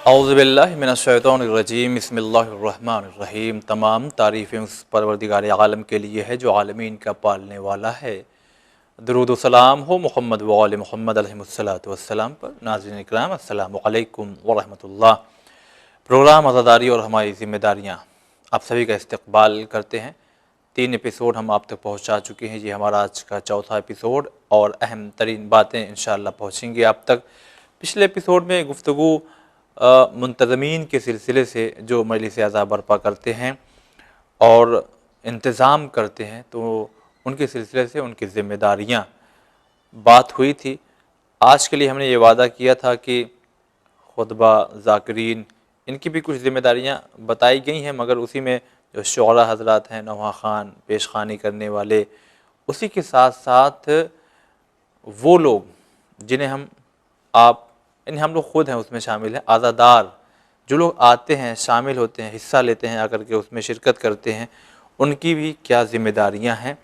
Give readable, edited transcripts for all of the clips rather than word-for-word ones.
औज़ुबिल्लाहिमिनश्शैतानिर्रजीम बिस्मिल्लाहिर्रहमानिर्रहीम। तमाम तारीफ़ें उस परवरदिगार आलम के लिए है जो आलमीन का पालने वाला है। दुरूद व सलाम हो मोहम्मद व आले मोहम्मद अलैहिस्सलातु वस्सलाम पर। नाज़रीन इकराम अस्सलामु अलैकुम व रहमतुल्लाह। प्रोग्राम अज़ादारी और हमारी ज़िम्मेदारियाँ, आप सभी का इस्तक़बाल करते हैं। 3 एपिसोड हम आप तक पहुँचा चुके हैं। ये हमारा आज का चौथा एपिसोड और अहम तरीन बातें इंशाअल्लाह पहुँचेंगी आप तक। पिछले एपिसोड में गुफ्तगू मुंतज़मीन के सिलसिले से जो मजलिस अज़ा बर्पा करते हैं और इंतज़ाम करते हैं, तो उनके सिलसिले से उनकी ज़िम्मेदारियाँ बात हुई थी। आज के लिए हमने ये वादा किया था कि खुतबा ज़ाकिरीन इनकी भी कुछ ज़िम्मेदारियाँ बताई गई हैं, मगर उसी में जो शुअरा हज़रात हैं, नवा ख़ान, पेशखानी करने वाले, उसी के साथ साथ वो लोग जिन्हें हम लोग ख़ुद हैं उसमें शामिल हैं, आज़ादार जो लोग आते हैं, शामिल होते हैं, हिस्सा लेते हैं, आकर के उसमें शिरकत करते हैं, उनकी भी क्या ज़िम्मेदारियाँ हैं,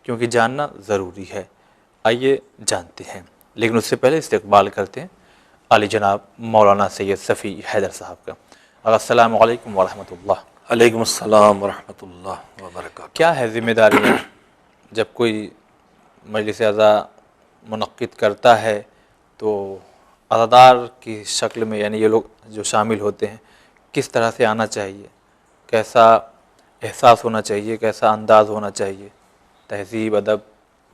क्योंकि जानना ज़रूरी है। आइए जानते हैं, लेकिन उससे पहले इस्तक़बाल करते हैं आली जनाब मौलाना सैयद सफ़ी हैदर साहब का। अस्सलामु अलैकुम व रहमतुल्लाह। अलैकुम अस्सलाम व रहमतुल्लाह व बरकातुहू। क्या है ज़िम्मेदारियाँ जब कोई मजलिस अज़ा मुनक्किद करता है, तो अज़ादार की शक्ल में, यानी ये लोग जो शामिल होते हैं, किस तरह से आना चाहिए, कैसा एहसास होना चाहिए, कैसा अंदाज़ होना चाहिए, तहज़ीब अदब।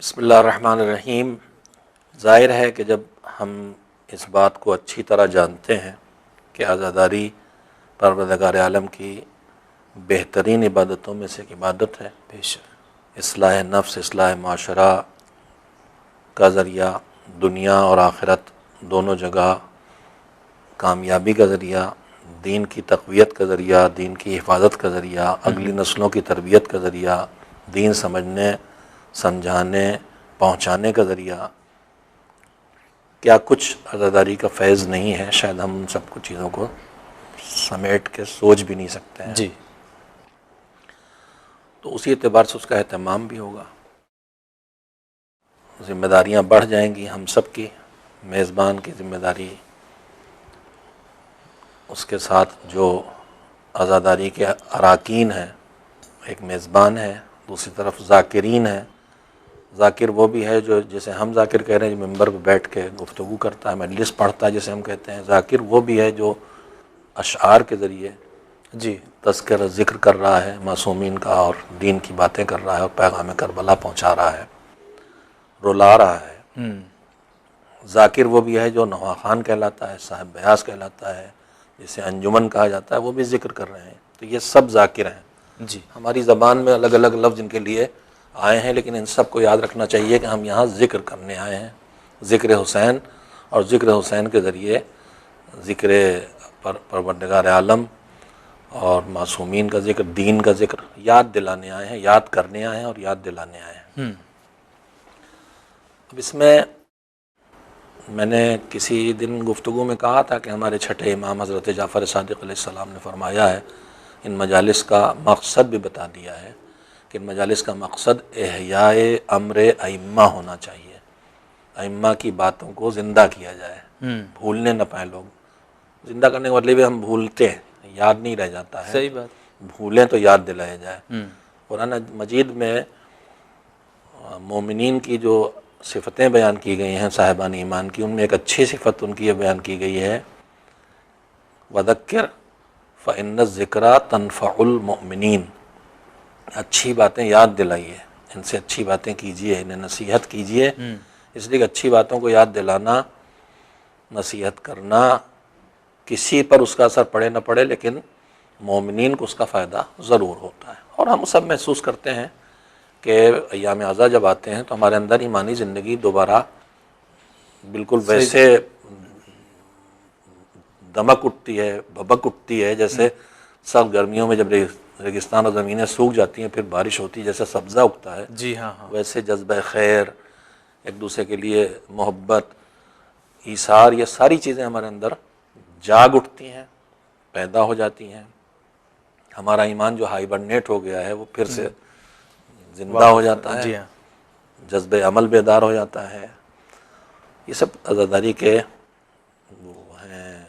बिस्मिल्लाहिर्रहमानिर्रहीम। ज़ाहिर है कि जब हम इस बात को अच्छी तरह जानते हैं कि आज़ादारी परवरदिगार आलम की बेहतरीन इबादतों में से एक इबादत है, बेशक इस्लाह नफ्स, इस्लाह माशरा का ज़रिया, दुनिया और आखिरत दोनों जगह कामयाबी का ज़रिया, दीन की तक़वियत का ज़रिया, दीन की हिफाजत का ज़रिया, अगली नस्लों की तरबियत का ज़रिया, दीन समझने, समझाने, पहुँचाने का ज़रिया, क्या कुछ आज़ादारी का फैज़ नहीं है। शायद हम उन सब कुछ चीज़ों को समेट के सोच भी नहीं सकते हैं जी। तो उसी एतबार से उसका एहतमाम भी होगा, ज़िम्मेदारियाँ बढ़ जाएंगी हम सब की। मेज़बान की ज़िम्मेदारी, उसके साथ जो आज़ादारी के अराकीन हैं, एक मेज़बान है, दूसरी तरफ ज़ाकिरीन है। ज़ाकिर वो भी है जो, जैसे हम ज़ाकिर कह रहे हैं, जो मिंबर पर बैठ के गुफ्तगू करता है, मजलिस पढ़ता है जिसे हम कहते हैं। ज़ाकिर वो भी है जो अशआर के ज़रिए जी तज़किरा ज़िक्र कर रहा है मासूमीन का, और दीन की बातें कर रहा है, और पैगाम करबला पहुँचा रहा है, रुला रहा है। ज़ाकिर वो भी है जो नवा ख़ान कहलाता है, साहिब बयास कहलाता है, जिसे अंजुमन कहा जाता है, वो भी ज़िक्र कर रहे हैं। तो ये सब ज़ाकिर हैं। जी। हमारी ज़बान में अलग अलग लफ्ज़ इनके लिए आए हैं, लेकिन इन सब को याद रखना चाहिए कि हम यहाँ ज़िक्र करने आए हैं, ज़िक्र हुसैन, और ज़िक्र हुसैन के ज़रिए ज़िक्र परवरदिगार आलम और मासूमीन का ज़िक्र, दीन का ज़िक्र याद दिलाने आए हैं, याद करने आए हैं और याद दिलाने आए हैं। अब इसमें मैंने किसी दिन गुफ्तगू में कहा था कि हमारे छठे इमाम हज़रत जाफ़र सादिक़ अलैहिस्सलाम ने फरमाया है, इन मजालिस का मकसद भी बता दिया है कि इन मजालिस का मकसद इहयाए अम्र अइम्मा होना चाहिए। अइम्मा की बातों को ज़िंदा किया जाए, भूलने न पाए लोग। ज़िंदा करने का मतलब भी हम भूलते हैं, याद नहीं रह जाता है। सही बात। भूलें तो याद दिलाया जाए। कुरान मजीद में मोमिनीन की जो सिफ़तें बयान की गई हैं, साहिबान ईमान की, उनमें एक अच्छी सिफ़त उनकी ये बयान की गई है, वज़क्किर फ़इन्न ज़िक्रा तनफ़उल मोमिनीन। अच्छी बातें याद दिलाइए, इनसे अच्छी बातें कीजिए, इन्हें नसीहत कीजिए। इसलिए अच्छी बातों को याद दिलाना, नसीहत करना, किसी पर उसका असर पड़े न पड़े, लेकिन मोमिनीन को उसका फ़ायदा ज़रूर होता है। और हम सब महसूस करते हैं कि अय्याम अज़ा जब आते हैं तो हमारे अंदर ईमानी ज़िंदगी दोबारा बिल्कुल वैसे दमक उठती है, भबक उठती है, जैसे सब गर्मियों में जब रेगिस्तान और ज़मीनें सूख जाती हैं, फिर बारिश होती है, जैसे सब्ज़ा उगता है। जी हाँ। वैसे जज्बा खैर, एक दूसरे के लिए मोहब्बत, ईसार, ये सारी चीज़ें हमारे अंदर जाग उठती हैं, पैदा हो जाती हैं। हमारा ईमान जो हाइबरनेट हो गया है वो फिर से ज़िंदा हो जाता है। जी हाँ। जज्बे अमल बेदार हो जाता है। ये सब आज़ादारी के वो हैं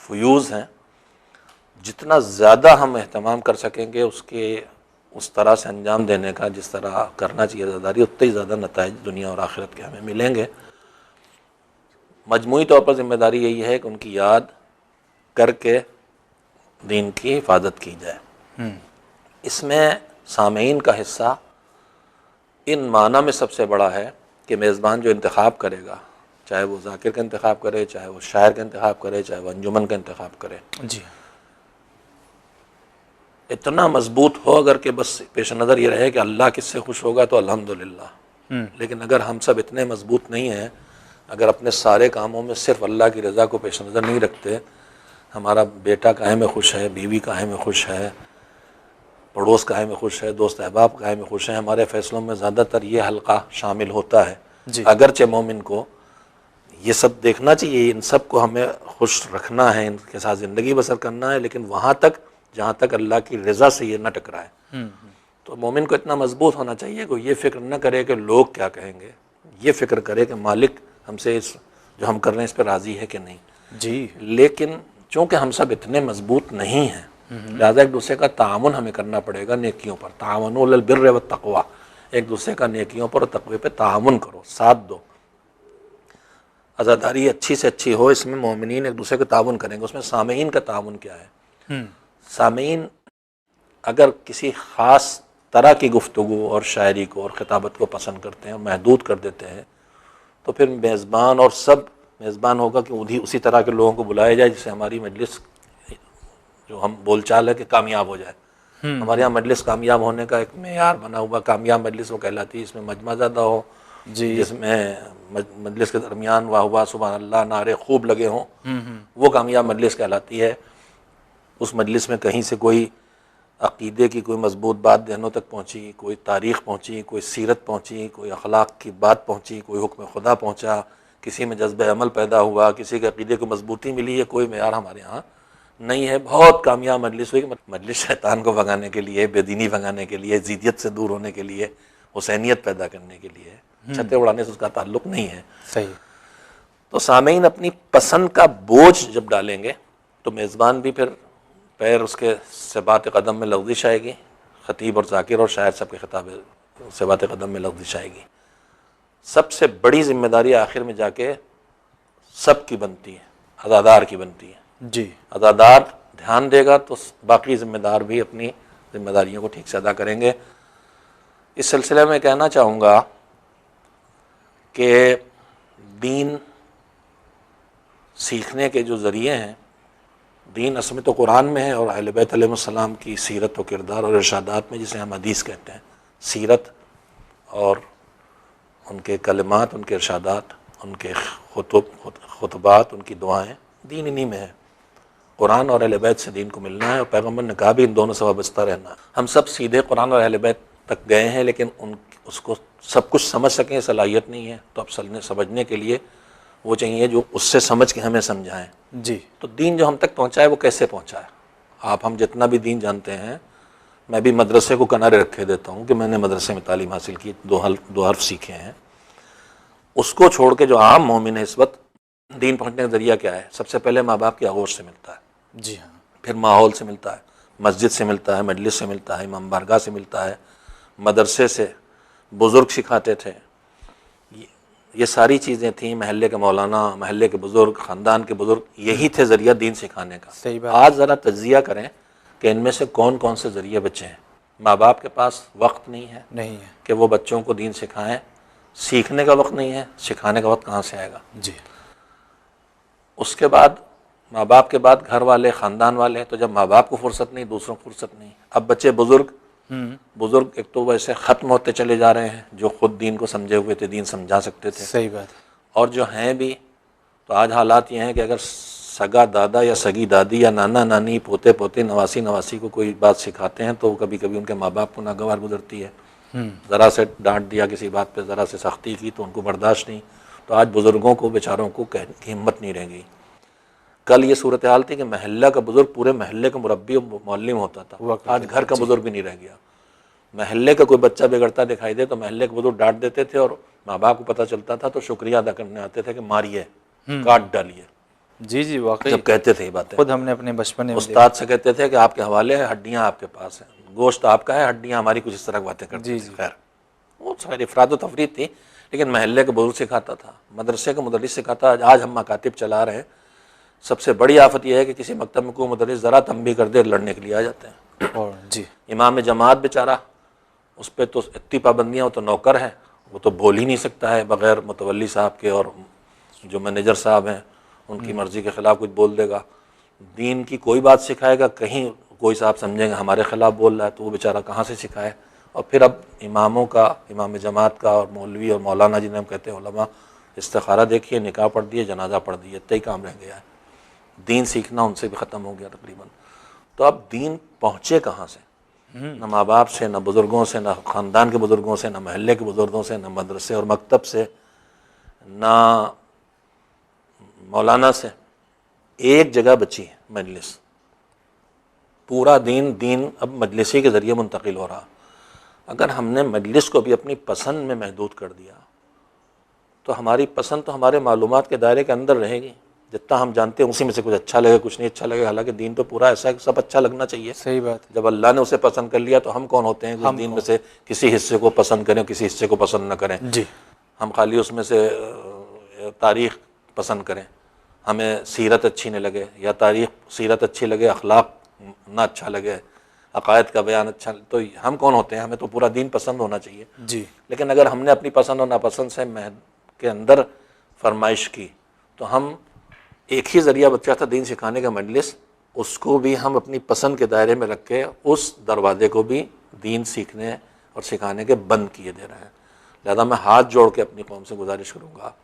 फ्यूज़ हैं, जितना ज़्यादा हम एहतमाम कर सकेंगे उसके उस तरह से अंजाम देने का जिस तरह करना चाहिए ज़िम्मेदारी, उतने ही ज़्यादा नताइज दुनिया और आखिरत के हमें मिलेंगे। मजमूई तौर पर ज़िम्मेदारी यही है कि उनकी याद करके दीन की हिफाजत की जाए। इसमें सामीन का हिस्सा इन माना में सबसे बड़ा है कि मेज़बान जो इंतखाब करेगा, चाहे वो ज़ाकिर का इंतखाब करे, चाहे वो शायर का इंतखाब करे, चाहे वो अंजुमन का इंतखाब करे, जी, इतना मजबूत हो अगर कि बस पेश नज़र ये रहे कि अल्लाह किससे खुश होगा तो अल्हम्दुलिल्लाह। लेकिन अगर हम सब इतने मजबूत नहीं हैं, अगर अपने सारे कामों में सिर्फ अल्लाह की रज़ा को पेश नज़र नहीं रखते, हमारा बेटा काहे में खुश है, बीवी काहे में खुश है, पड़ोस काहे में खुश है, दोस्त अहबाब काहे में खुश है, हमारे फ़ैसलों में ज़्यादातर ये हल्का शामिल होता है। अगरचे मोमिन को ये सब देखना चाहिए, इन सब को हमें खुश रखना है, इनके साथ ज़िंदगी बसर करना है, लेकिन वहाँ तक जहाँ तक अल्लाह की रज़ा से ये न टकराए। तो मोमिन को इतना मजबूत होना चाहिए कि ये फ़िक्र न करे कि लोग क्या कहेंगे, ये फ़िक्र करे कि मालिक हमसे इस जो हम कर रहे हैं इस पर राज़ी है कि नहीं। जी, लेकिन चूँकि हम सब इतने मजबूत नहीं हैं, लिहाजा एक दूसरे का तामुन हमें करना पड़ेगा नेकियों पर। तामुनु अलल बिर्रि व तक़वा, एक दूसरे का नेकियों पर और तक़वे पर तामुन करो, साथ दो। अज़ादारी अच्छी से अच्छी हो, इसमें मोमिनीन एक दूसरे का तामुन करेंगे। उसमें सामीन का तामुन क्या है? सामीन अगर किसी ख़ास तरह की गुफ्तगू और शायरी को और ख़िताबत को पसंद करते हैं, महदूद कर देते हैं, तो फिर मेज़बान और सब मेज़बान होगा कि उसी तरह के लोगों को बुलाया जाए जिससे हमारी मजलिस जो हम बोलचाल है कि कामयाब हो जाए। हमारे यहाँ मजलिस कामयाब होने का एक मेयार बना हुआ, कामयाब मजलिस वो कहलाती है इसमें मजमा ज़्यादा हो, जिसमें मजलिस के दरमियान वाह सुभान अल्लाह नारे खूब लगे हों, वो कामयाब मजलिस कहलाती है। उस मजलिस में कहीं से कोई अक़ीदे की कोई मजबूत बात जहनों तक पहुँची, कोई तारीख़ पहुँची, कोई सीरत पहुँची, कोई अखलाक की बात पहुँची, कोई हुक्म खुदा पहुँचा, किसी में जज्बे अमल पैदा हुआ, किसी के अक़ीदे को मजबूती मिली, है कोई मेयार हमारे यहाँ नहीं है। बहुत कामयाब मजलिस हुई। मजलिस शैतान को भगाने के लिए, बेदीनी भगाने के लिए, ज़िद्दियत से दूर होने के लिए, हुसैनियत पैदा करने के लिए, छतें उड़ाने से उसका ताल्लुक़ नहीं है। सही। तो सामीन अपनी पसंद का बोझ जब डालेंगे तो मेज़बान भी फिर पैर उसके सबात कदम में लग़ज़िश आएगी, ख़तीब और ज़ाकिर और शायर सब के ख़िताब सबात कदम में लग़ज़िश आएगी। सबसे बड़ी ज़िम्मेदारी आखिर में जाके सब की बनती है, अज़ादार की बनती है। जी, अज़ादार ध्यान देगा तो बाकी ज़िम्मेदार भी अपनी ज़िम्मेदारियों को ठीक से अदा करेंगे। इस सिलसिले में कहना चाहूँगा कि दीन सीखने के जो ज़रिए हैं, दीन असल में तो कुरान में है और अहले बैत अलैहिस्सलाम की सीरत व किरदार और इरशादात में, जिसे हम हदीस कहते हैं। सीरत और उनके कलिमात, उनके इरशादात, उनके खुतबात, उनकी दुआएं, दीन इन्हीं में है। कुरान और अहले बैत से दीन को मिलना है और पैगम्बर ने कहा भी इन दोनों से वाबस्ता रहना है। हम सब सीधे कुरान और अहले बैत तक गए हैं, लेकिन उसको सब कुछ समझ सकें सलाहियत नहीं है। तो अब समझने के लिए वो चाहिए जो उससे समझ के हमें समझाएं। जी। तो दीन जो हम तक पहुँचा है वो कैसे पहुँचा है? हम जितना भी दीन जानते हैं, मैं भी मदरसे को किनारे रखे देता हूँ कि मैंने मदरसे में तालीम हासिल की, दो हर्फ सीखे हैं। उसको छोड़ के जो आम मोमिन है इस वक्त, दीन पहुँचने का ज़रिया क्या है? सबसे पहले माँ बाप की आगोश से मिलता है। जी हाँ। फिर माहौल से मिलता है, मस्जिद से मिलता है, मजलिस से मिलता है, इमाम बारगाह से मिलता है, मदरसे से बुज़ुर्ग सिखाते थे। ये सारी चीज़ें थीं। महल्ले के मौलाना, महल्ले के बुज़ुर्ग, ख़ानदान के बुज़ुर्ग, यही थे ज़रिया दीन सिखाने का। सही बात। आज ज़रा तज्ज़िया करें कि इनमें से कौन कौन से ज़रिए बचे हैं। माँ बाप के पास वक्त नहीं है कि वो बच्चों को दीन सिखाएं। सीखने का वक्त नहीं है, सिखाने का वक्त कहाँ से आएगा? जी। उसके बाद माँ बाप के बाद घर वाले, ख़ानदान वाले। तो जब माँ बाप को फुर्सत नहीं, दूसरों को फुर्सत नहीं। अब बच्चे बुज़ुर्ग एक तो वैसे ख़त्म होते चले जा रहे हैं, जो खुद दीन को समझे हुए थे, दीन समझा सकते थे। सही बात। और जो हैं भी, तो आज हालात ये हैं कि अगर सगा दादा या सगी दादी या नाना नानी, पोते पोते, नवासी नवासी को कोई बात सिखाते हैं तो कभी कभी उनके माँ बाप को नागवार गुजरती है। ज़रा से डांट दिया किसी बात पे, ज़रा से सख्ती की तो उनको बर्दाश्त नहीं। तो आज बुज़ुर्गों को बेचारों को कहने की हिम्मत नहीं रह गई। कल ये सूरत हाल थी कि महल्ला का बुज़ुर्ग पूरे महल्ले का मुरब्बी और मौल्लिम होता था। आज घर का बुज़ुर्ग भी नहीं रह गया। महल्ले का कोई बच्चा बिगड़ता दिखाई दे तो महल्ले के बुज़ुर्ग डांट देते थे, और माँ बाप को पता चलता था तो शुक्रिया अदा करने आते थे कि मारिए, काट डालिए। जी जी वाकई, जब कहते थे ये बातें। खुद हमने अपने बचपन में उस्ताद से कहते थे कि आपके हवाले है, हड्डियाँ आपके पास हैं, गोश्त आपका है, हड्डियाँ हमारी, कुछ इस तरह की बातें करते जी थे। जी खैर वो सारी अफराद तफरी थी, लेकिन महल्ले के बुजुर्ग सिखाता था, मदरसे का मुदर्रिस सिखाता। आज हम मकातिब चला रहे हैं, सबसे बड़ी आफत यह है कि किसी मकतब में कोई मुदर्रिस ज़रा तंबीह कर दे, लड़ने के लिए आ जाते हैं। और जी इमाम जमात बेचारा, उस पर तो इतनी पाबंदियाँ, वो तो नौकर है, वो तो बोल ही नहीं सकता है बग़ैर मुतवल्ली साहब के, और जो मैनेजर साहब हैं उनकी मर्ज़ी के ख़िलाफ़ कुछ बोल देगा। दीन की कोई बात सिखाएगा, कहीं कोई साहब समझेंगे हमारे ख़िलाफ़ बोल रहा है, तो वो बेचारा कहाँ से सिखाए। और फिर अब इमामों का, इमाम जमात का और मौलवी और मौलाना जिन्हें हम कहते हैं उलमा, इस्तिखारा देखिए, निकाह पढ़ दिए, जनाजा पढ़ दिए, इतना ही काम रह गया है। दीन सीखना उनसे भी ख़त्म हो गया तकरीबन। तो अब दीन पहुँचे कहाँ से? न माँ बाप से, न बुज़ुर्गों से, न ख़ानदान के बुज़ुर्गों से, न महल्ले के बुज़ुर्गों से, न मदरसे और मकतब से, न मौलाना से। एक जगह बची है, मजलिस। पूरा दीन अब मजलिसी के ज़रिए मुंतकिल हो रहा। अगर हमने मजलिस को भी अपनी पसंद में महदूद कर दिया तो हमारी पसंद तो हमारे मालूमात के दायरे के अंदर रहेगी। जितना हम जानते हैं उसी में से कुछ अच्छा लगे, कुछ नहीं अच्छा लगे। हालांकि दीन तो पूरा ऐसा है कि सब अच्छा लगना चाहिए। सही बात है। जब अल्लाह ने उसे पसंद कर लिया तो हम कौन होते हैं कि उस दीन में से किसी हिस्से को पसंद करें, किसी हिस्से को पसंद न करें। जी हम खाली उसमें से तारीख़ पसंद करें, हमें सीरत अच्छी न लगे, या तारीख़ सीरत अच्छी लगे, अखलाक ना अच्छा लगे, अकायद का बयान अच्छा, तो हम कौन होते हैं? हमें तो पूरा दीन पसंद होना चाहिए। जी लेकिन अगर हमने अपनी पसंद और नापसंद से के अंदर फरमाइश की तो हम एक ही ज़रिया बचा था दीन सिखाने का, मजलिस, उसको भी हम अपनी पसंद के दायरे में रख के उस दरवाजे को भी दीन सीखने और सिखाने के बंद किए दे रहे हैं। लिहाजा मैं हाथ जोड़ के अपनी कौम से गुजारिश करूँगा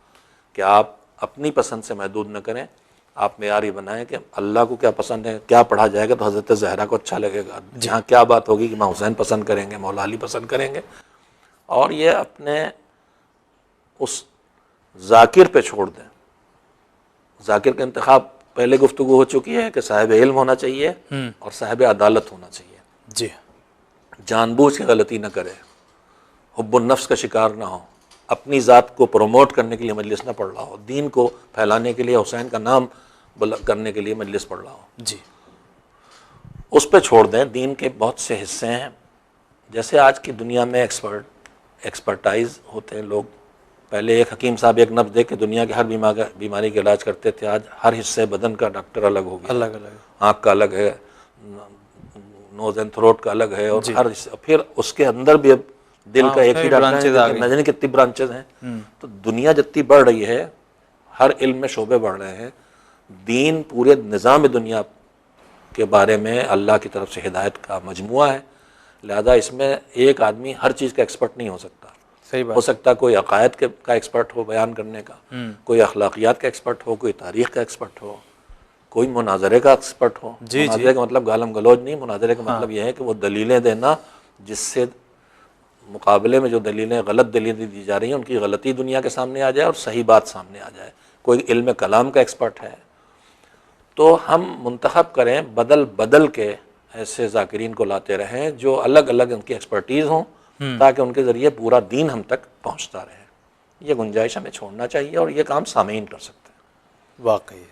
कि आप अपनी पसंद से महदूद न करें, आप मेयार ही बनाएं कि अल्लाह को क्या पसंद है, क्या पढ़ा जाएगा तो हज़रत ज़हरा को अच्छा लगेगा, जहाँ क्या बात होगी कि इमाम हुसैन पसंद करेंगे, मौला अली पसंद करेंगे। और ये अपने उस जाकिर पे छोड़ दें। जाकिर का इंतखाब पहले गुफ्तगू हो चुकी है कि साहिब इल्म होना चाहिए और साहिब अदालत होना चाहिए। जी जानबूझ के गलती न करे, हुब्बुन नफ्स का शिकार ना हो, अपनी ज़ात को प्रमोट करने के लिए मजलिस ना पढ़ रहा हो, दीन को फैलाने के लिए, हुसैन का नाम करने के लिए मजलिस पढ़ रहा हो, जी उस पर छोड़ दें। दीन के बहुत से हिस्से हैं, जैसे आज की दुनिया में एक्सपर्टाइज होते हैं लोग। पहले एक हकीम साहब एक नब्ज़ दे के दुनिया के हर बीमारी का इलाज करते थे, आज हर हिस्से बदन का डॉक्टर अलग हो गया। अलग अलग, आँख का अलग है, नोज़ एंड थ्रोट का अलग है, और हर फिर उसके अंदर भी अब दिल का एक ही डॉक्टर है। न जाने कितनी ब्रांचेज हैं। तो दुनिया जितनी बढ़ रही है, हर इल्म में शोबे बढ़ रहे हैं। दीन पूरे निज़ाम दुनिया के बारे में अल्लाह की तरफ से हिदायत का मजमुआ है। लिहाजा इसमें एक आदमी हर चीज़ का एक्सपर्ट नहीं हो सकता। सही बात। हो सकता कोई अकायद का एक्सपर्ट हो बयान करने का, कोई अखलाकियात का एक्सपर्ट हो, कोई तारीख़ का एक्सपर्ट हो, कोई मुनाजरे का एक्सपर्ट हो। मुनाजरे का मतलब गालम गलौज नहीं, मुनाजरे का मतलब यह है कि वो दलीलें देना जिससे मुकाबले में जो दलीलें, गलत दलीलें दी जा रही हैं, उनकी गलती दुनिया के सामने आ जाए और सही बात सामने आ जाए। कोई इल्म कलाम का एक्सपर्ट है तो हम मुंतखब करें, बदल बदल के ऐसे ज़ाकिरीन को लाते रहें जो अलग अलग उनकी एक्सपर्टीज़ हों, ताकि उनके ज़रिए पूरा दीन हम तक पहुँचता रहे। ये गुंजाइश हमें छोड़ना चाहिए और ये काम सामीन कर सकते हैं। वाकई।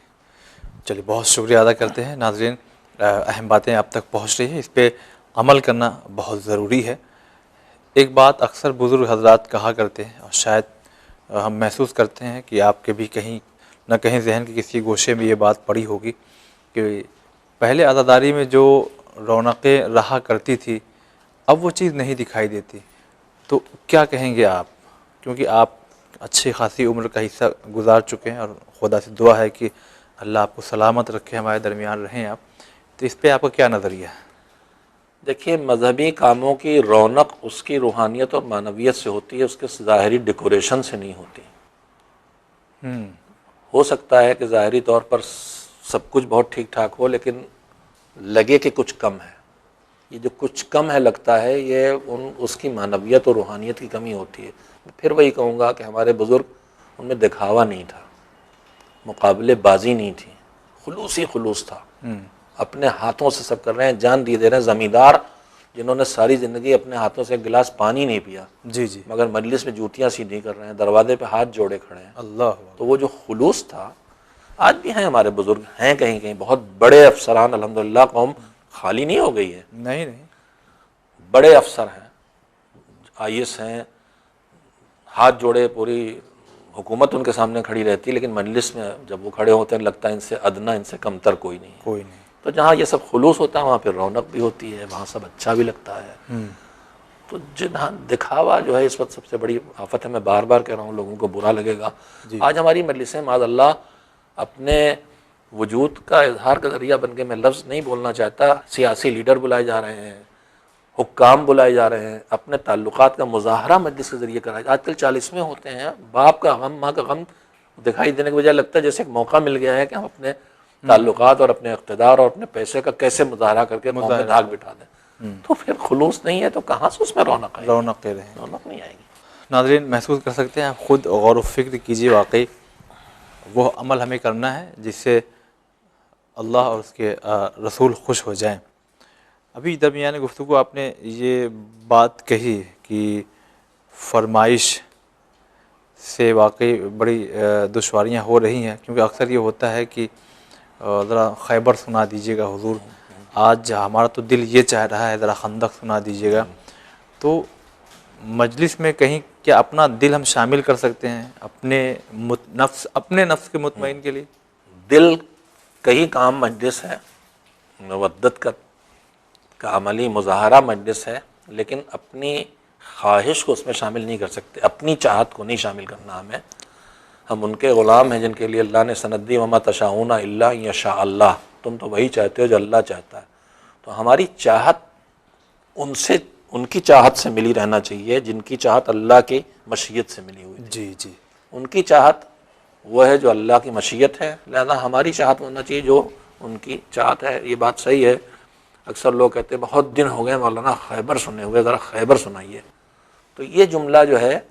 चलिए, बहुत शुक्रिया अदा करते हैं। नाज़रीन, अहम बातें आप तक पहुँच रही हैं, इस पर अमल करना बहुत ज़रूरी है। एक बात अक्सर बुज़ुर्ग हजरात कहा करते हैं और शायद हम महसूस करते हैं कि आपके भी कहीं न कहीं जहन के किसी गोशे में ये बात पड़ी होगी कि पहले आज़ादारी में जो रौनकें रहा करती थी, अब वो चीज़ नहीं दिखाई देती। तो क्या कहेंगे आप? क्योंकि आप अच्छी खासी उम्र का हिस्सा गुजार चुके हैं और खुदा से दुआ है कि अल्लाह आपको सलामत रखे, हमारे दरमियान रहें आप। तो इस पर आपका क्या नज़रिया है? देखिए, मजहबी कामों की रौनक उसकी रूहानियत और मानवियत से होती है, उसके ज़ाहिरी डेकोरेशन से नहीं होती। हो सकता है कि ज़ाहिरी तौर पर सब कुछ बहुत ठीक ठाक हो, लेकिन लगे कि कुछ कम है। ये जो कुछ कम है लगता है, ये उसकी मानवियत और रूहानियत की कमी होती है। फिर वही कहूँगा कि हमारे बुज़ुर्ग, उनमें दिखावा नहीं था, मुकाबले बाजी नहीं थी, खुलूस ही खुलूस था। अपने हाथों से सब कर रहे हैं, जान दे रहे हैं। ज़मींदार जिन्होंने सारी ज़िंदगी अपने हाथों से एक गिलास पानी नहीं पिया, जी जी, मगर मजलिस में जूतियाँ सीधी कर रहे हैं, दरवाजे पे हाथ जोड़े खड़े हैं। अल्लाह। तो वो जो खुलूस था, आज भी हैं हमारे बुजुर्ग, हैं कहीं कहीं बहुत बड़े अफसरान, अल्हम्दुलिल्लाह कौम खाली नहीं हो गई है, नहीं नहीं, बड़े अफसर हैं, आईएएस हैं, हाथ जोड़े पूरी हुकूमत उनके सामने खड़ी रहती है, लेकिन मजलिस में जब वो खड़े होते हैं लगता है इनसे अदना, इनसे कमतर कोई नहीं है। कोई नहीं। तो जहाँ ये सब खुलूस होता है वहाँ फिर रौनक भी होती है, वहाँ सब अच्छा भी लगता है। तो जहाँ दिखावा जो है इस वक्त सबसे बड़ी आफत है। मैं बार बार कह रहा हूँ, लोगों को बुरा लगेगा। आज हमारी मजलिसें माज़अल्लाह अपने वजूद का इजहार का जरिया बन के, मैं लफ्ज़ नहीं बोलना चाहता, सियासी लीडर बुलाए जा रहे हैं, हुक्काम बुलाए जा रहे हैं, अपने ताल्लुकात का मुजाहरा मजलिस के जरिए कराए। आजकल 40वें होते हैं, बाप का गम माँ का गम दिखाई देने के बजाय लगता है जैसे एक मौका मिल गया है कि हम अपने ताल्लुकात और अपने इक़्तिदार और अपने पैसे का कैसे मुजाहरा करके कौम में दाग बिठा दें। तो फिर खुलूस नहीं है तो कहाँ से उसमें रौनक आएगी? रौनक दे रहे हैं, रौनक नहीं आएगी। नाज़रीन महसूस कर सकते हैं, आप खुद गौर व फिक्र कीजिए, वाकई वो अमल हमें करना है जिससे अल्लाह और उसके रसूल खुश हो जाएं। अभी दरमियान गुफ्तगू आपने ये बात कही कि फरमाइश से वाकई बड़ी दुश्वारियाँ हो रही हैं, क्योंकि अक्सर ये होता है कि ज़रा खैबर सुना दीजिएगा हुजूर, आज हमारा तो दिल ये चाह रहा है ज़रा खंदक सुना दीजिएगा। तो मजलिस में कहीं क्या अपना दिल हम शामिल कर सकते हैं अपने नफ्स के मुतमईन के लिए? दिल कहीं काम मजलिस है, मवद्दत का अमली मुजाहरा मजलिस है, लेकिन अपनी ख्वाहिश को उसमें शामिल नहीं कर सकते, अपनी चाहत को नहीं शामिल करना हमें। हम उनके ग़ुलाम हैं जिनके लिए अल्लाह ने सनद दी, वमा तशाऊना इल्ला यशा अल्लाह, तुम तो वही चाहते हो जो अल्लाह चाहता है। तो हमारी चाहत उनसे, उनकी चाहत से मिली रहना चाहिए जिनकी चाहत अल्लाह की मशीयत से मिली हुई। जी जी, उनकी चाहत वो है जो अल्लाह की मशीयत है, लिहाजा हमारी चाहत होना चाहिए जो उनकी चाहत है। ये बात सही है। अक्सर लोग कहते हैं बहुत दिन हो गए मौलाना खैबर सुने हुए, ज़रा खैबर सुनाइए। तो ये जुमला जो है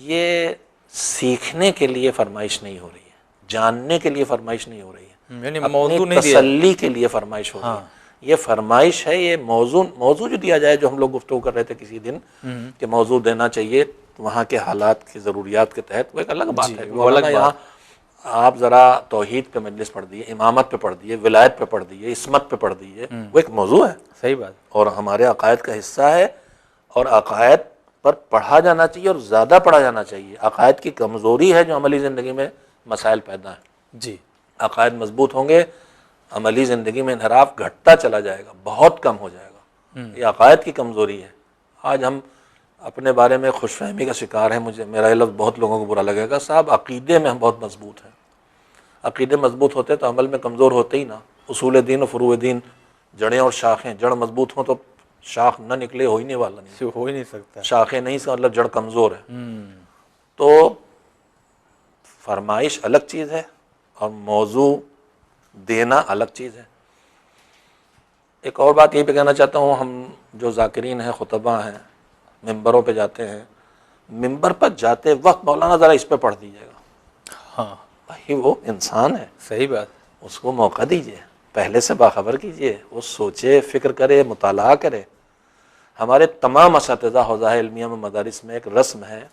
ये सीखने के लिए फरमाइश नहीं हो रही है, जानने के लिए फरमाइश नहीं हो रही है, यानी अपनी मौजू नहीं दिया। तसल्ली के लिए फरमाइश हो रही है। ये फरमाइश है, ये मौजू जो दिया जाए, जो हम लोग गुफ्तगू कर रहे थे किसी दिन कि मौजू देना चाहिए वहाँ के हालात की ज़रूरियात के तहत, वो एक अलग बात है। वो अलग यहाँ आप ज़रा तौहीद पे मजलिस पढ़ दिए, इमामत पे पढ़ दिए, विलायत पे पढ़ दिए, इस्मत पे पढ़ दिए, वो एक मौजू है। सही बात। और हमारे अकायद का हिस्सा है, और अकायद पर पढ़ा जाना चाहिए और ज़्यादा पढ़ा जाना चाहिए। अकायद की कमज़ोरी है जो अमली ज़िंदगी में मसाइल पैदा हैं। जी, अकायद मजबूत होंगे, अमली ज़िंदगी में इनहराफ घटता चला जाएगा, बहुत कम हो जाएगा। ये अकायद की कमज़ोरी है। आज हम अपने बारे में खुशफहमी का शिकार है। मेरा ये लफ्ज़ बहुत लोगों को बुरा लगेगा, साहब अक़ीदे में हम बहुत मजबूत हैं। अक़ीदे मजबूत होते तो अमल में कमज़ोर होते ही ना। उसूल दीन और फ़ुरूए दीन, जड़ें और शाखें, जड़ मजबूत हों तो शाख न निकले, हो ही नहीं वाला, नहीं हो ही नहीं सकता। शाखें नहीं, इसका मतलब जड़ कमज़ोर है। तो फरमाइश अलग चीज़ है और मौजू देना अलग चीज़ है। एक और बात यही पे कहना चाहता हूँ, हम जो ज़ाकिरीन हैं, खुतबा हैं, मिंबरों पे जाते हैं, मिंबर पर जाते वक्त मौलाना ज़रा इस पे पढ़ दीजिएगा। हाँ भाई वो इंसान है, सही बात, उसको मौका दीजिए, पहले से बाखबर कीजिए, वो सोचे, फ़िक्र करे, मुताला करे। हमारे तमाम असातिज़ा हौज़ा इल्मिया में, मदारिस में एक रस्म है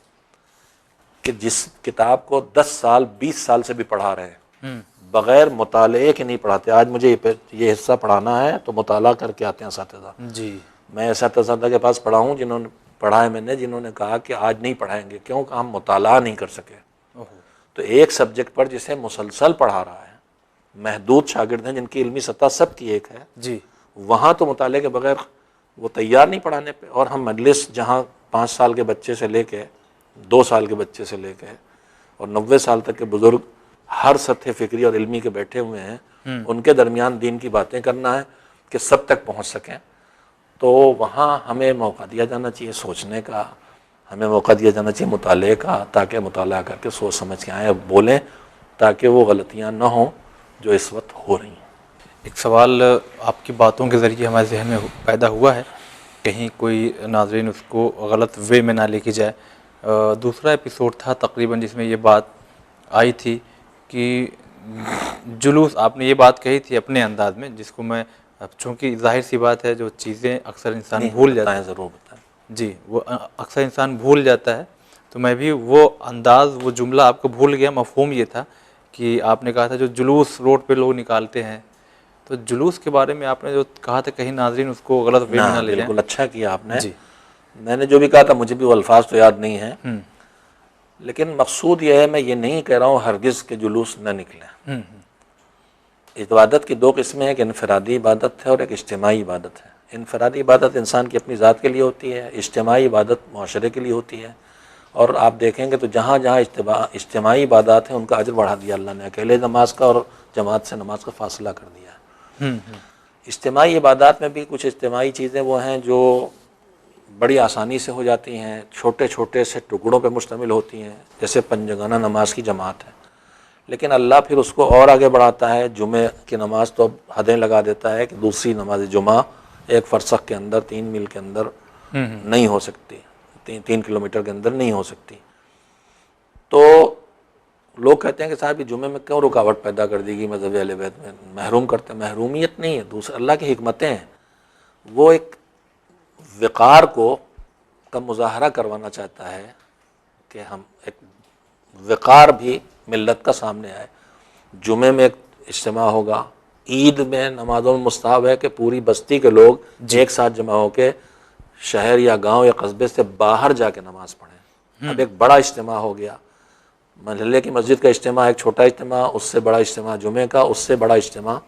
कि जिस किताब को 10 साल 20 साल से भी पढ़ा रहे हैं, बग़ैर मुताले के नहीं पढ़ाते। आज मुझे ये हिस्सा पढ़ाना है तो मुताला करके आते हैं असातिज़ा। जी, मैं असातिज़ा के पास पढ़ा हूँ जिन्होंने पढ़ा है, मैंने, जिन्होंने कहा कि आज नहीं पढ़ाएंगे, क्यों? हम मुताला नहीं कर सके। तो एक सब्जेक्ट पर जिसे मुसलसल पढ़ा रहा है, महदूद शागिर्द हैं जिनकी इल्मी सतह सब की एक है जी, वहाँ तो मुताले के बगैर वो तैयार नहीं पढ़ाने पे। और हम मजलिस जहाँ 5 साल के बच्चे से लेके 2 साल के बच्चे से लेके और 90 साल तक के बुज़ुर्ग हर सतह फ़िक्री और इल्मी के बैठे हुए हैं, उनके दरमियान दीन की बातें करना है कि सब तक पहुँच सकें। तो वहाँ हमें मौका दिया जाना चाहिए सोचने का, हमें मौका दिया जाना चाहिए मुताले का, ताकि मुताला करके सोच समझ के आएँ, बोलें, ताकि वो गलतियाँ ना हों जो इस वक्त हो रही हैं। एक सवाल आपकी बातों के ज़रिए हमारे जहन में पैदा हुआ है, कहीं कोई नाज़रीन उसको गलत वे में ना लेके जाए। दूसरा एपिसोड था तकरीबन जिसमें ये बात आई थी कि जुलूस, आपने ये बात कही थी अपने अंदाज में, जिसको मैं, अब चूँकि जाहिर सी बात है जो चीज़ें अक्सर इंसान भूल जाता है, ज़रूर बताएं जी, वो अक्सर इंसान भूल जाता है, तो मैं भी वो अंदाज़, वो जुमला आपको भूल गया। मफ़हूम ये था कि आपने कहा था जो जुलूस रोड पे लोग निकालते हैं, तो जुलूस के बारे में आपने जो कहा था कहीं नाजरीन उसको गलत वे में ना ले जाएं। बिल्कुल अच्छा किया आपने। जी। मैंने जो भी कहा था मुझे भी वो अल्फाज तो याद नहीं है, लेकिन मकसूद ये है, मैं ये नहीं कह रहा हूँ हरगिज़ के जुलूस न निकलें। इबादत की दो किस्में हैं, एक इनफरादी इबादत है और एक इज्तिमाई इबादत है। इनफरादी इबादत इंसान की अपनी ज़ात के लिए होती है, इज्तिमाई इबादत मुआशरे के लिए होती है। और आप देखेंगे तो जहाँ जहाँ इज्तिमाई इबादत हैं उनका अजर बढ़ा दिया अल्लाह ने, अकेले नमाज का और जमात से नमाज का फासला कर दिया। इज्तिमाई इबादत में भी कुछ इज्तिमाई चीज़ें वो हैं जो बड़ी आसानी से हो जाती हैं, छोटे छोटे से टुकड़ों पे मुश्तमिल होती हैं, जैसे पंजगाना नमाज की जमात है। लेकिन अल्लाह फिर उसको और आगे बढ़ाता है। जुमे की नमाज तो अब हदें लगा देता है कि दूसरी नमाज जुमा एक फरसख के अंदर 3 मील के अंदर नहीं हो सकती, 3 किलोमीटर के अंदर नहीं हो सकती। तो लोग कहते हैं कि साहब ये जुमे में क्यों रुकावट पैदा कर देगी, मज़हब अहले बैत में महरूम करते हैं। महरूमियत नहीं है, दूसरे अल्लाह की हिकमतें हैं। वो एक वक़ार को का मुज़ाहरा करवाना चाहता है कि हम एक वक़ार भी मिल्लत का सामने आए। जुमे में एक इज्तिमा होगा, ईद में नमाज़ों में मुस्तहब है कि पूरी बस्ती के लोग एक साथ जमा होकर शहर या गांव या कस्बे से बाहर जाके नमाज़ पढ़ें। अब एक बड़ा इज्तिमा हो गया, महल्ले की मस्जिद का इज्तिमा, एक छोटा इज्तिमा, उससे बड़ा इज्तिमा जुमे का, उससे बड़ा इज्तिमा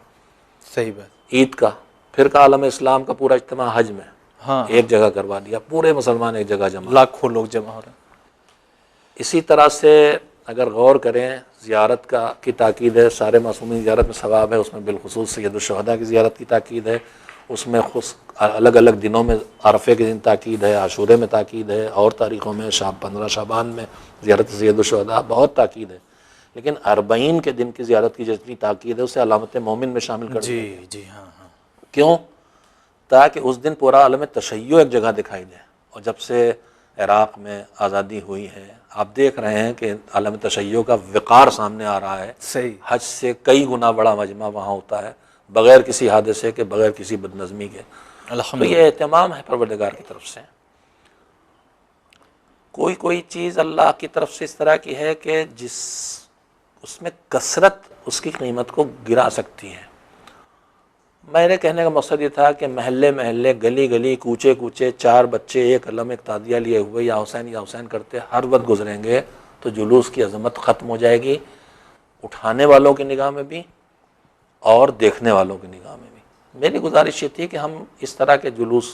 सही बात ईद का, फिर का आलम इस्लाम का पूरा इज्तिमा हज में हाँ एक जगह करवा दिया, पूरे मुसलमान एक जगह जमा, लाखों लोग जमा हो रहे हैं। इसी तरह से अगर गौर करें ज़ियारत की ताकीद है, सारे मासूमीन ज़ियारत में सवाब है, उसमें बिलखुसूस सैयदुश्शुहदा की ज़ियारत की ताकीद है, उसमें खुस अलग अलग दिनों में अरफ़े के दिन ताकीद है, आशूरे में ताकीद है, और तारीख़ों में 15 शाबान में ज़ियारत सैयदुश्शुहदा बहुत ताकीद है। लेकिन 40 के दिन की ज़ियारत की जितनी ताकीद है उसे अलामत मोमिन में शामिल कर जी दिया। जी हाँ हाँ। क्यों? ताकि उस दिन पूरा आलम तशय्यो एक जगह दिखाई दे। और जब से इराक़ में आज़ादी हुई है आप देख रहे हैं कि आलम तशय्यो का विकार सामने आ रहा है। सही हज से कई गुना बड़ा मजमा वहाँ होता है, बग़ैर किसी हादसे के, बग़ैर किसी बदनज़मी के। तो ये एहतमाम है परवरदिगार की तरफ से। कोई कोई चीज़ अल्लाह की तरफ से इस तरह की है कि जिस उसमें कसरत उसकी कीमत को गिरा सकती है। मेरे कहने का मकसद ये था कि महल्ले महल्ले, गली गली, कूचे कूचे 4 बच्चे एक कलम एक तादिया लिए हुए या हुसैन करते हर वक्त गुजरेंगे तो जुलूस की अजमत ख़त्म हो जाएगी, उठाने वालों की निगाह में भी और देखने वालों की निगाह में भी। मेरी गुजारिश ये थी कि हम इस तरह के जुलूस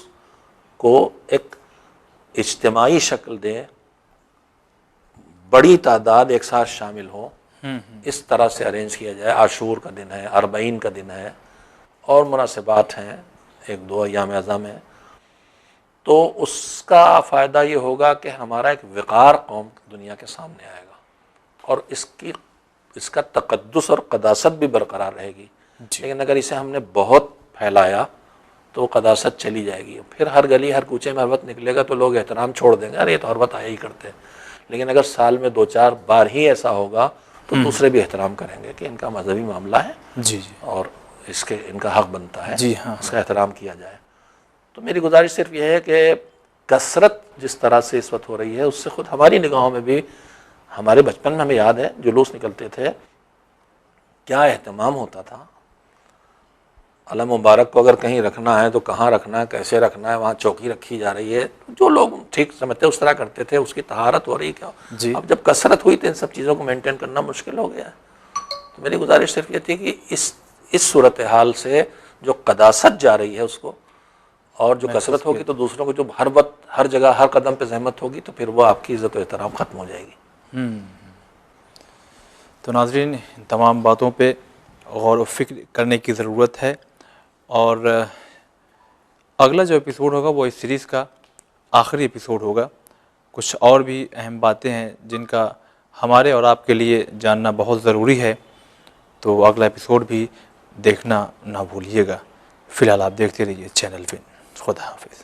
को एक इज्तिमाई शक्ल दें, बड़ी तादाद एक साथ शामिल हो, इस तरह से अरेंज किया जाए। आशूर का दिन है, 40 का दिन है और मुनासिबात हैं 1-2 अय्याम अज़म में, तो उसका फ़ायदा ये होगा कि हमारा एक वक़ार कौम दुनिया के सामने आएगा और इसका तक़द्दुस और क़दासत भी बरकरार रहेगी। लेकिन अगर इसे हमने बहुत फैलाया तो क़दासत चली जाएगी, फिर हर गली हर कूचे में हर वक्त निकलेगा तो लोग एहतराम छोड़ देंगे, अरे ये तो हर वक्त आया ही करते हैं। लेकिन अगर साल में 2-4 बार ही ऐसा होगा तो दूसरे भी एहतराम करेंगे कि इनका मजहबी मामला है जी और इसके इनका हक बनता है, जी हाँ, इसका एहतराम किया जाए। तो मेरी गुजारिश सिर्फ यह है कि कसरत जिस तरह से इस वक्त हो रही है उससे ख़ुद हमारी निगाहों में भी, हमारे बचपन में हमें याद है जुलूस निकलते थे, क्या एहतमाम होता था। अलम मुबारक को अगर कहीं रखना है तो कहाँ रखना है, कैसे रखना है, वहाँ चौकी रखी जा रही है, जो लोग ठीक समझते उस तरह करते थे, उसकी तहारत हो रही क्या। अब जब कसरत हुई तो इन सब चीज़ों को मेंटेन करना मुश्किल हो गया है। तो मेरी गुजारिश सिर्फ ये थी कि इस सूरत हाल से जो क़दासत जा रही है उसको, और जो कसरत होगी तो दूसरों को जो हर वक्त हर जगह हर कदम पे ज़हमत होगी तो फिर वो आपकी इज़्ज़त व एहतराम ख़त्म हो जाएगी। तो नाज़रीन, इन तमाम बातों पे गौर व फिक्र करने की ज़रूरत है। और अगला जो एपिसोड होगा वो इस सीरीज़ का आखिरी एपिसोड होगा। कुछ और भी अहम बातें हैं जिनका हमारे और आपके लिए जानना बहुत ज़रूरी है, तो अगला एपिसोड भी देखना ना भूलिएगा। फ़िलहाल आप देखते रहिए चैनल विन। खुदा हाफिज़।